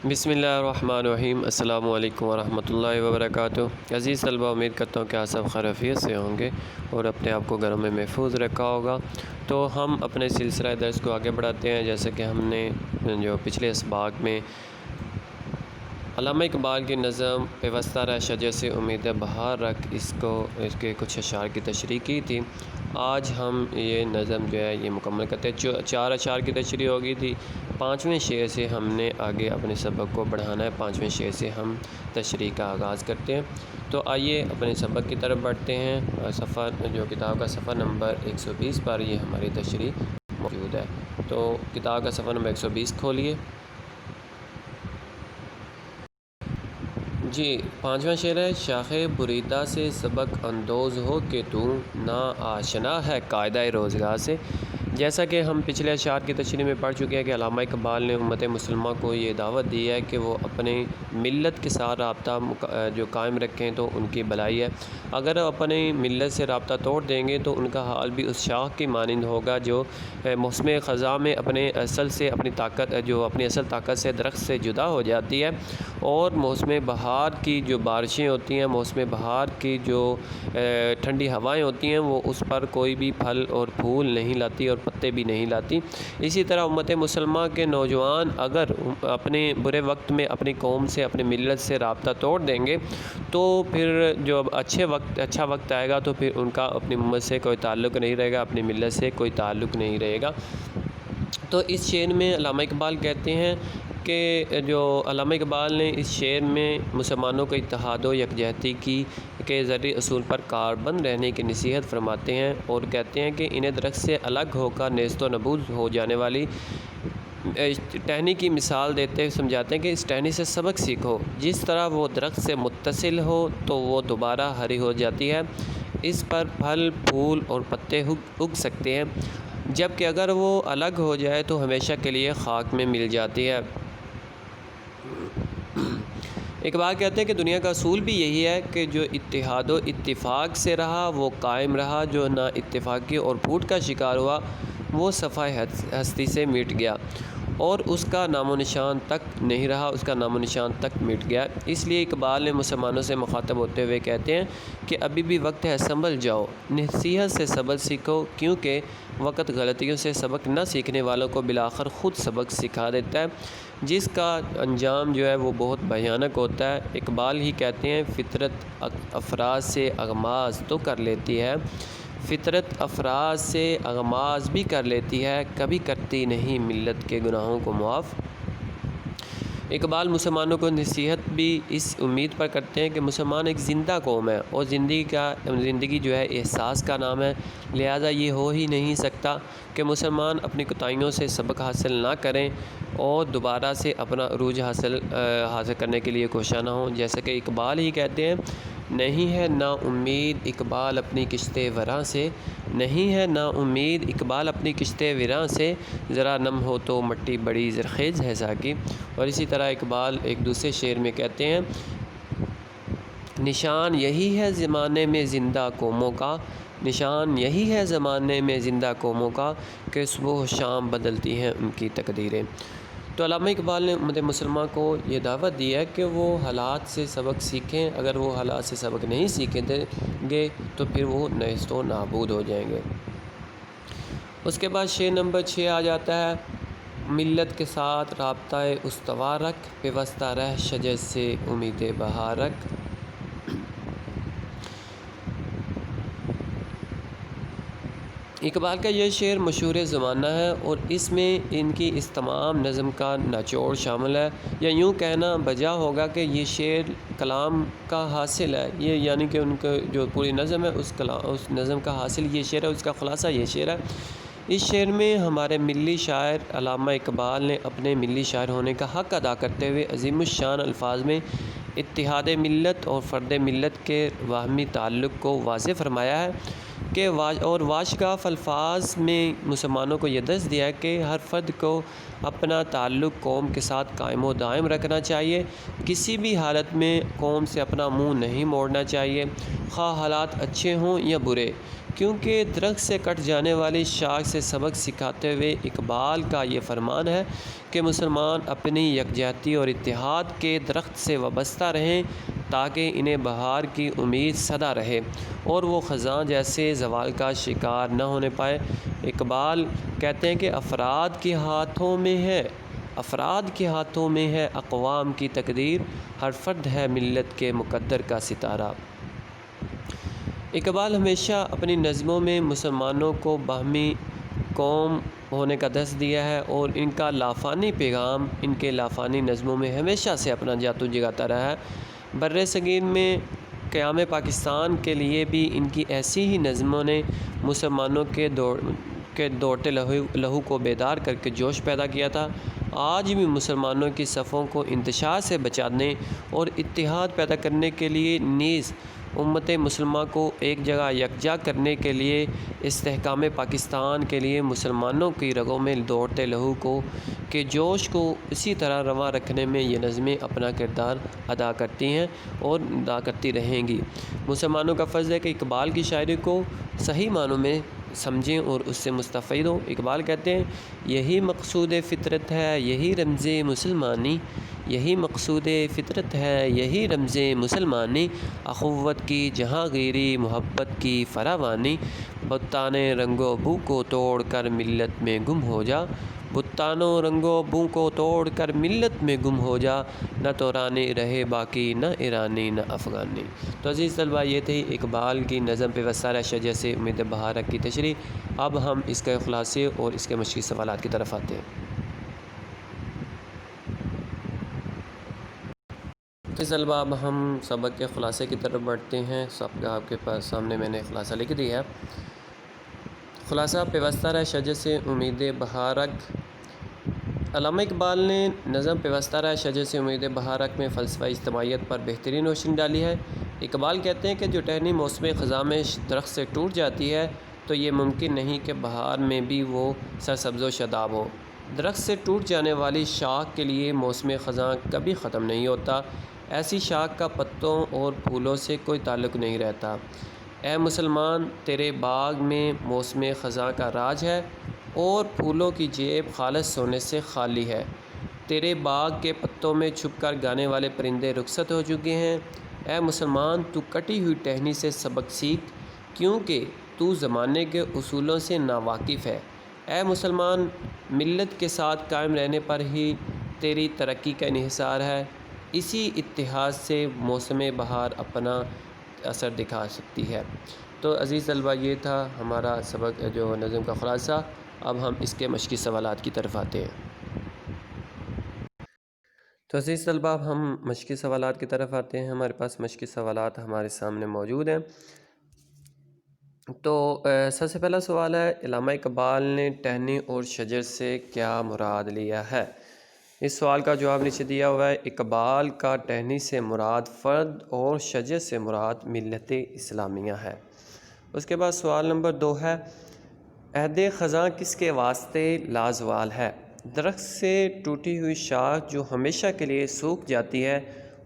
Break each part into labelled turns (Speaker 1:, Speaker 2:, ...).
Speaker 1: بسم اللہ الرحمن الرحیم۔ السلام علیکم ورحمۃ اللہ وبرکاتہ۔ عزیز طلبہ، امید کرتا ہوں کہ آپ سب خیریت سے ہوں گے اور اپنے آپ کو گھروں میں محفوظ رکھا ہوگا۔ تو ہم اپنے سلسلہ درس کو آگے بڑھاتے ہیں، جیسے کہ ہم نے جو پچھلے اسباق میں علامہ اقبال کی نظم پیوستہ رہ شجر سے امید بہار رکھ اس کے کچھ اشعار کی تشریح کی تھی۔ آج ہم یہ نظم جو ہے یہ مکمل کرتے ہیں۔ 4 اشعار کی تشریح ہو گئی تھی، 5ویں شعر سے ہم نے آگے اپنے سبق کو بڑھانا ہے۔ 5ویں شعر سے ہم تشریح کا آغاز کرتے ہیں۔ تو آئیے اپنے سبق کی طرف بڑھتے ہیں۔ جو کتاب کا صفحہ نمبر 120 پر یہ ہماری تشریح موجود ہے۔ تو کتاب کا صفحہ نمبر 120 کھولیے جی۔ 5واں شعر ہے: شاخ بریدہ سے سبق اندوز ہو کہ تو نا آشنا ہے قاعدہ روزگار سے۔ جیسا کہ ہم پچھلے اشعار کی تشریح میں پڑھ چکے ہیں کہ علامہ اقبال نے امت مسلمہ کو یہ دعوت دی ہے کہ وہ اپنے ملت کے ساتھ رابطہ جو قائم رکھیں تو ان کی بھلائی ہے۔ اگر اپنی ملت سے رابطہ توڑ دیں گے تو ان کا حال بھی اس شاخ کی مانند ہوگا جو موسم خزاں میں اپنی اصل طاقت سے درخت سے جدا ہو جاتی ہے، اور موسم بہار کی جو بارشیں ہوتی ہیں، موسم بہار کی جو ٹھنڈی ہوائیں ہوتی ہیں، وہ اس پر کوئی بھی پھل اور پھول نہیں لاتی اور پتے بھی نہیں لاتی۔ اسی طرح امت مسلمہ کے نوجوان اگر اپنے برے وقت میں اپنی قوم سے، اپنی ملت سے رابطہ توڑ دیں گے تو پھر جو اچھا وقت آئے گا تو پھر ان کا اپنی امت سے کوئی تعلق نہیں رہے گا، اپنی ملت سے کوئی تعلق نہیں رہے گا۔ تو اس شعر میں علامہ اقبال کہتے ہیں کہ علامہ اقبال نے اس شعر میں مسلمانوں کو اتحاد و یکجہتی کے ذریعے اصول پر کاربند رہنے کی نصیحت فرماتے ہیں، اور کہتے ہیں کہ انہیں درخت سے الگ ہو کر نیست و نابود ہو جانے والی ٹہنی کی مثال دیتے ہوئے سمجھاتے ہیں کہ اس ٹہنی سے سبق سیکھو۔ جس طرح وہ درخت سے متصل ہو تو وہ دوبارہ ہری ہو جاتی ہے، اس پر پھل، پھول اور پتے اگ سکتے ہیں، جبکہ اگر وہ الگ ہو جائے تو ہمیشہ کے لیے خاک میں مل جاتی ہے۔ اقبال کہتے ہیں کہ دنیا کا اصول بھی یہی ہے کہ جو اتحاد و اتفاق سے رہا وہ قائم رہا، جو نا اتفاقی اور پھوٹ کا شکار ہوا وہ صفحہ ہستی سے مٹ گیا اور اس کا نام و نشان تک نہیں رہا، اس کا نام و نشان تک مٹ گیا۔ اس لیے اقبال نے مسلمانوں سے مخاطب ہوتے ہوئے کہتے ہیں کہ ابھی بھی وقت ہے، سنبھل جاؤ، نصیحت سے سبق سیکھو، کیونکہ وقت غلطیوں سے سبق نہ سیکھنے والوں کو بالآخر خود سبق سکھا دیتا ہے، جس کا انجام جو ہے وہ بہت بھیانک ہوتا ہے۔ اقبال ہی کہتے ہیں فطرت افراد سے اغماض تو کر لیتی ہے، فطرت افراد سے اغماض بھی کر لیتی ہے، کبھی کرتی نہیں ملت کے گناہوں کو معاف۔ اقبال مسلمانوں کو نصیحت بھی اس امید پر کرتے ہیں کہ مسلمان ایک زندہ قوم ہے اور زندگی جو ہے احساس کا نام ہے، لہٰذا یہ ہو ہی نہیں سکتا کہ مسلمان اپنی کوتاہیوں سے سبق حاصل نہ کریں اور دوبارہ سے اپنا عروج حاصل کرنے کے لیے کوشاں نہ ہوں۔ جیسا کہ اقبال ہی کہتے ہیں نہیں ہے نا امید اقبال اپنی کشت وراں سے، نہیں ہے نا امید اقبال اپنی کشت وراں سے، ذرا نم ہو تو مٹی بڑی زرخیز ہے ساقی۔ اور اسی طرح اقبال ایک دوسرے شعر میں کہتے ہیں نشان یہی ہے زمانے میں زندہ قوموں کا، نشان یہی ہے زمانے میں زندہ قوموں کا کہ صبح و شام بدلتی ہیں ان کی تقدیریں۔ تو علامہ اقبال نے امت مسلمہ کو یہ دعوت دی ہے کہ وہ حالات سے سبق سیکھیں، اگر وہ حالات سے سبق نہیں سیکھیں گے تو پھر وہ نیست و نابود ہو جائیں گے۔ اس کے بعد شعر نمبر 6 آ جاتا ہے: ملت کے ساتھ رابطہ استوار رکھ، پیوستہ رہ شجر سے امید بہار رکھ۔ اقبال کا یہ شعر مشہور زمانہ ہے اور اس میں ان کی اس تمام نظم کا نچوڑ شامل ہے، یا یوں کہنا بجا ہوگا کہ یہ شعر کلام کا حاصل ہے، یہ یعنی کہ ان کا جو پوری نظم ہے اس نظم کا حاصل یہ شعر ہے، اس کا خلاصہ یہ شعر ہے۔ اس شعر میں ہمارے ملی شاعر علامہ اقبال نے اپنے ملی شاعر ہونے کا حق ادا کرتے ہوئے عظیم الشان الفاظ میں اتحاد ملت اور فرد ملت کے باہمی تعلق کو واضح فرمایا ہے کہ اور واشگاف الفاظ میں مسلمانوں کو یہ درس دیا ہے کہ ہر فرد کو اپنا تعلق قوم کے ساتھ قائم و دائم رکھنا چاہیے، کسی بھی حالت میں قوم سے اپنا منہ نہیں موڑنا چاہیے، خواہ حالات اچھے ہوں یا برے، کیونکہ درخت سے کٹ جانے والی شاخ سے سبق سکھاتے ہوئے اقبال کا یہ فرمان ہے کہ مسلمان اپنی یکجہتی اور اتحاد کے درخت سے وابستہ رہیں تاکہ انہیں بہار کی امید سدا رہے اور وہ خزاں جیسے زوال کا شکار نہ ہونے پائے۔ اقبال کہتے ہیں کہ افراد کے ہاتھوں میں ہے اقوام کی تقدیر، ہر فرد ہے ملت کے مقدر کا ستارہ۔ اقبال ہمیشہ اپنی نظموں میں مسلمانوں کو باہمی قوم ہونے کا درس دیا ہے اور ان کا لافانی پیغام ان کے لافانی نظموں میں ہمیشہ سے اپنا جاتو جگاتا رہا ہے۔ بر صغیر میں قیام پاکستان کے لیے بھی ان کی ایسی ہی نظموں نے مسلمانوں کے دوڑتے لہو کو بیدار کر کے جوش پیدا کیا تھا۔ آج بھی مسلمانوں کی صفوں کو انتشار سے بچانے اور اتحاد پیدا کرنے کے لیے نیز امت مسلمہ کو ایک جگہ یکجا کرنے کے لیے استحکام پاکستان کے لیے مسلمانوں کی رگوں میں دوڑتے لہو کے جوش کو اسی طرح رواں رکھنے میں یہ نظمیں اپنا کردار ادا کرتی ہیں اور ادا کرتی رہیں گی۔ مسلمانوں کا فرض ہے کہ اقبال کی شاعری کو صحیح معنوں میں سمجھیں اور اس سے مستفید ہوں۔ اقبال کہتے ہیں یہی مقصود فطرت ہے یہی رمز مسلمانی، یہی مقصود فطرت ہے یہی رمز مسلمانی، اخوت کی جہانگیری محبت کی فراوانی، بتان رنگ و بو کو توڑ کر ملت میں گم ہو جا، بتانوں رنگ و بو کو توڑ کر ملت میں گم ہو جا، نہ تورانی رہے باقی نہ ایرانی نہ افغانی۔ تو عزیز طلبہ یہ تھی اقبال کی نظم پیوستہ شجر سے امید بہارک کی تشریح۔ اب ہم اس کے خلاصے اور اس کے مشقی سوالات کی طرف آتے ہیں۔ طلبہ اب ہم سبق کے خلاصے کی طرف بڑھتے ہیں۔ آپ کے پاس سامنے میں نے خلاصہ لکھ دیا ہے۔ خلاصہ پیوستہ شجر سے امید بہارک۔ علامہ اقبال نے نظم پیوستہ شجر سے امید بہارک میں فلسفہ اجتماعیت پر بہترین روشنی ڈالی ہے۔ اقبال کہتے ہیں کہ جو ٹہنی موسم خزاں میں درخت سے ٹوٹ جاتی ہے تو یہ ممکن نہیں کہ بہار میں بھی وہ سرسبز و شاداب ہو۔ درخت سے ٹوٹ جانے والی شاخ کے لیے موسم خزاں کبھی ختم نہیں ہوتا، ایسی شاخ کا پتوں اور پھولوں سے کوئی تعلق نہیں رہتا۔ اے مسلمان، تیرے باغ میں موسم خزاں کا راج ہے اور پھولوں کی جیب خالص سونے سے خالی ہے۔ تیرے باغ کے پتوں میں چھپ کر گانے والے پرندے رخصت ہو چکے ہیں۔ اے مسلمان، تو کٹی ہوئی ٹہنی سے سبق سیکھ، کیونکہ تو زمانے کے اصولوں سے ناواقف ہے۔ اے مسلمان، ملت کے ساتھ قائم رہنے پر ہی تیری ترقی کا انحصار ہے، اسی اتحاد سے موسم بہار اپنا اثر دکھا سکتی ہے۔ تو عزیز طلبہ یہ تھا ہمارا سبق جو نظم کا خلاصہ۔ اب ہم اس کے مشقی سوالات کی طرف آتے ہیں۔ تو عزیز طلبہ اب ہم مشقی سوالات کی طرف آتے ہیں۔ ہمارے پاس مشقی سوالات ہمارے سامنے موجود ہیں۔ تو سب سے پہلا سوال ہے، علامہ اقبال نے ٹہنی اور شجر سے کیا مراد لیا ہے؟ اس سوال کا جواب نیچے دیا ہوا ہے۔ اقبال کا ٹہنی سے مراد فرد اور شجر سے مراد ملت اسلامیہ ہے۔ اس کے بعد سوال نمبر 2 ہے، عہد خزاں کس کے واسطے لازوال ہے؟ درخت سے ٹوٹی ہوئی شاخ جو ہمیشہ کے لیے سوکھ جاتی ہے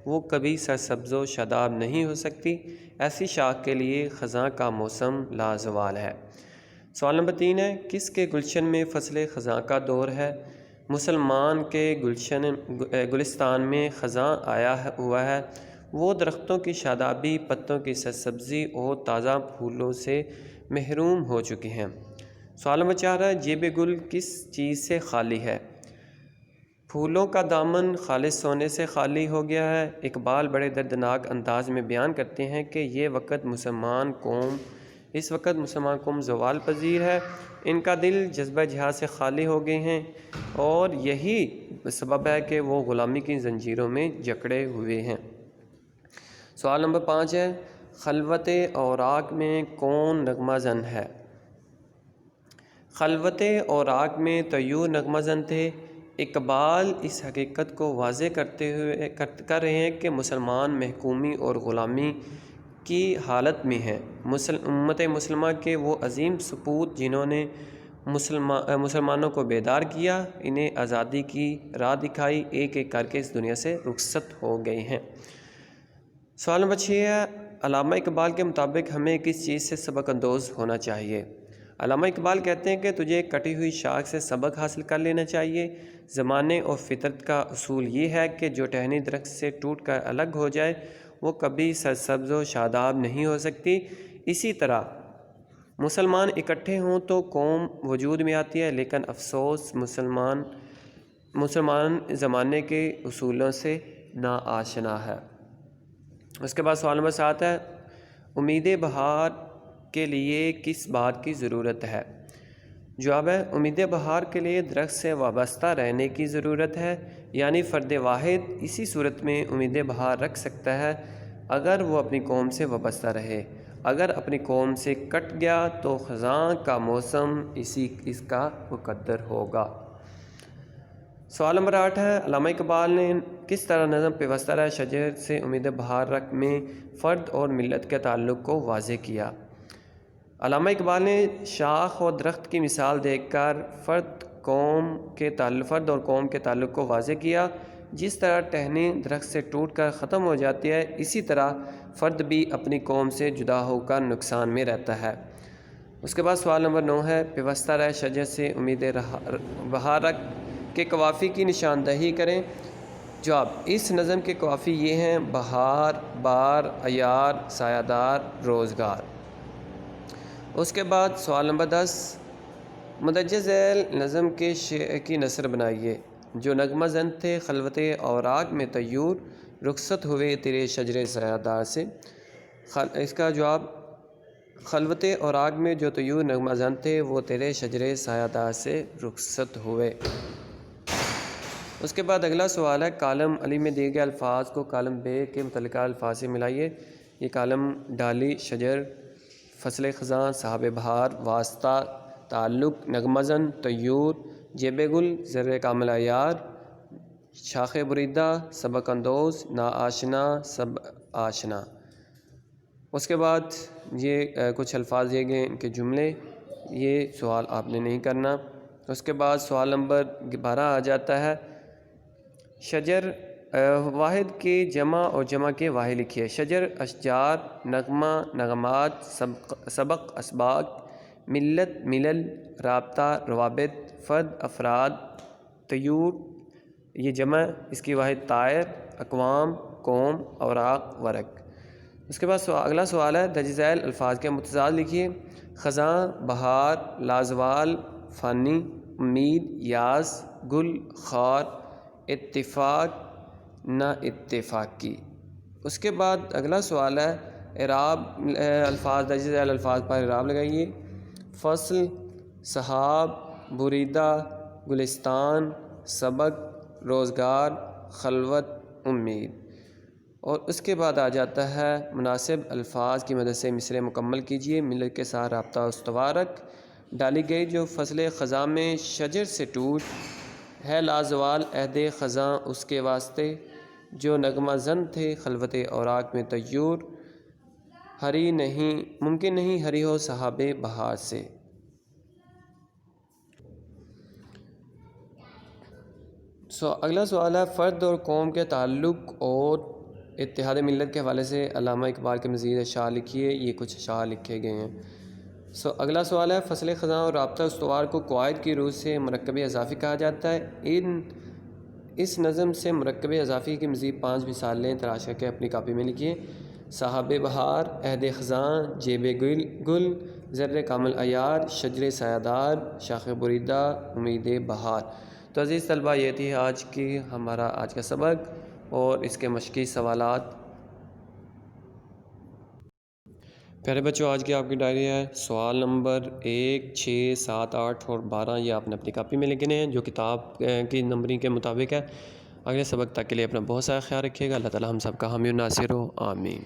Speaker 1: وہ کبھی سرسبز و شاداب نہیں ہو سکتی، ایسی شاخ کے لیے خزاں کا موسم لازوال ہے۔ سوال نمبر 3 ہے، کس کے گلشن میں فصل خزاں کا دور ہے؟ مسلمان کے گلستان میں خزاں آیا ہوا ہے، وہ درختوں کی شادابی، پتوں کی سرسبزی اور تازہ پھولوں سے محروم ہو چکے ہیں۔ سوال نمبر 4 ہے، جیب گل کس چیز سے خالی ہے؟ پھولوں کا دامن خالص سونے سے خالی ہو گیا ہے۔ اقبال بڑے دردناک انداز میں بیان کرتے ہیں کہ اس وقت مسلمان قوم زوال پذیر ہے، ان کا دل جذبہ جہاد سے خالی ہو گئے ہیں اور یہی سبب ہے کہ وہ غلامی کی زنجیروں میں جکڑے ہوئے ہیں۔ سوال نمبر 5 ہے، خلوت اوراق میں کون نغمہ زن ہے؟ خلوت اوراق میں طیور نغمہ زن تھے۔ اقبال اس حقیقت کو واضح کر رہے ہیں کہ مسلمان محکومی اور غلامی کی حالت میں ہیں۔ امت مسلمہ کے وہ عظیم سپوت جنہوں نے مسلمانوں کو بیدار کیا، انہیں آزادی کی راہ دکھائی، ایک ایک کر کے اس دنیا سے رخصت ہو گئے ہیں۔ سوال نمبر 6 ہے، علامہ اقبال کے مطابق ہمیں کس چیز سے سبق اندوز ہونا چاہیے؟ علامہ اقبال کہتے ہیں کہ تجھے کٹی ہوئی شاخ سے سبق حاصل کر لینا چاہیے۔ زمانے اور فطرت کا اصول یہ ہے کہ جو ٹہنی درخت سے ٹوٹ کر الگ ہو جائے وہ کبھی سرسبز و شاداب نہیں ہو سکتی۔ اسی طرح مسلمان اکٹھے ہوں تو قوم وجود میں آتی ہے، لیکن افسوس مسلمان زمانے کے اصولوں سے ناآشنا ہے۔ اس کے بعد سوال نمبر 7 ہے، امید بہار کے لیے کس بات کی ضرورت ہے؟ جواب ہے، امید بہار کے لیے درخت سے وابستہ رہنے کی ضرورت ہے، یعنی فرد واحد اسی صورت میں امید بہار رکھ سکتا ہے اگر وہ اپنی قوم سے وابستہ رہے۔ اگر اپنی قوم سے کٹ گیا تو خزاں کا موسم اس کا مقدر ہوگا۔ سوال نمبر 8 ہے، علامہ اقبال نے کس طرح نظم پیوستہ رہ شجر سے امید بہار رکھ میں فرد اور ملت کے تعلق کو واضح کیا؟ علامہ اقبال نے شاخ اور درخت کی مثال دیکھ کر فرد اور قوم کے تعلق کو واضح کیا۔ جس طرح ٹہنی درخت سے ٹوٹ کر ختم ہو جاتی ہے، اسی طرح فرد بھی اپنی قوم سے جدا ہو کر نقصان میں رہتا ہے۔ اس کے بعد سوال نمبر 9 ہے، پیوستہ رہ شجر سے امید بہار رکھ کے قوافی کی نشاندہی کریں۔ جواب، اس نظم کے قوافی یہ ہیں: بہار، بار، عیار، سایہ دار، روزگار۔ اس کے بعد سوال نمبر 10، مندرجہ ذیل نظم کے شعر کی نثر بنائیے۔ جو نغمہ زن تھے خلوت اوراق میں طیور، رخصت ہوئے تیرے شجر سایہ دار سے۔ اس کا جواب، خلوت اوراق میں جو طیور نغمہ زن تھے وہ تیرے شجر سایہ دار سے رخصت ہوئے۔ اس کے بعد اگلا سوال ہے، کالم علی میں دیے گئے الفاظ کو کالم بے کے متعلقہ الفاظ سے ملائیے۔ یہ کالم ڈالی، شجر، فصل خزاں، صاحب بہار، واسطہ، تعلق، نغمہ زن، طیور، جیب گل، زر کامل عیار، شاخ بریدہ، سبق اندوز، ناآشنا، سب آشنا۔ اس کے بعد یہ کچھ الفاظ دیے گئے ان کے جملے، یہ سوال آپ نے نہیں کرنا۔ اس کے بعد سوال نمبر 12 آ جاتا ہے، شجر واحد کے جمع اور جمع کے واحد لکھیے۔ شجر اشجار، نغمہ نغمات، سبق اسباق، ملت ملل، رابطہ روابط، فرد افراد، طیور یہ جمع، اس کی واحد طائر، اقوام قوم، اوراق ورق۔ اس کے بعد اگلا سوال ہے، درج ذیل الفاظ کے متضاد لکھیے۔ خزاں، بہار، لازوال، فانی، امید، یاس، گل، خار، اتفاق، نا اتفاقی۔ اس کے بعد اگلا سوال ہے، اعراب الفاظ، درج ذیل الفاظ پر اعراب لگائیے۔ فصل، سحاب، بریدہ، گلستان، سبق، روزگار، خلوت، امید۔ اور اس کے بعد آ جاتا ہے، مناسب الفاظ کی مدد سے مصرع مکمل کیجیے۔ ملت کے ساتھ رابطہ استوار رکھ، ڈالی گئی جو فصل خزاں میں شجر سے ٹوٹ ہے لازوال عہد خزاں اس کے واسطے، جو نغمہ زن تھے خلوت اوراق میں طیور، ممکن نہیں ہری ہو صاحب بہار سے۔ اگلا سوال ہے، فرد اور قوم کے تعلق اور اتحاد ملت کے حوالے سے علامہ اقبال کے مزید اشعار لکھیے۔ یہ کچھ اشعار لکھے گئے ہیں۔ اگلا سوال ہے، فصل خزاں اور رابطہ استوار کو قواعد کی روح سے مرکب اضافی کہا جاتا ہے۔ اس نظم سے مرکب اضافی کی مزید 5 مثالیں تلاش کر کے اپنی کاپی میں لکھیے۔ صاحب بہار، عہد خزاں، جیب گل، زر کامل عیار، شجر سایہ دار، شاخ بریدہ، امید بہار۔ تو عزیز طلبہ، یہ تھی ہمارا آج کا سبق اور اس کے مشقی سوالات۔ پیارے بچوں، آج کی آپ کی ڈائری ہے، سوال نمبر 1، 6، 7، 8 اور 12 یہ آپ نے اپنی کاپی میں لکھنے ہیں جو کتاب کی نمبرنگ کے مطابق ہے۔ اگلے سبق تک کے لیے اپنا بہت سارا خیال رکھیے گا۔ اللہ تعالی ہم سب کا حامی و ناصر ہو، آمین۔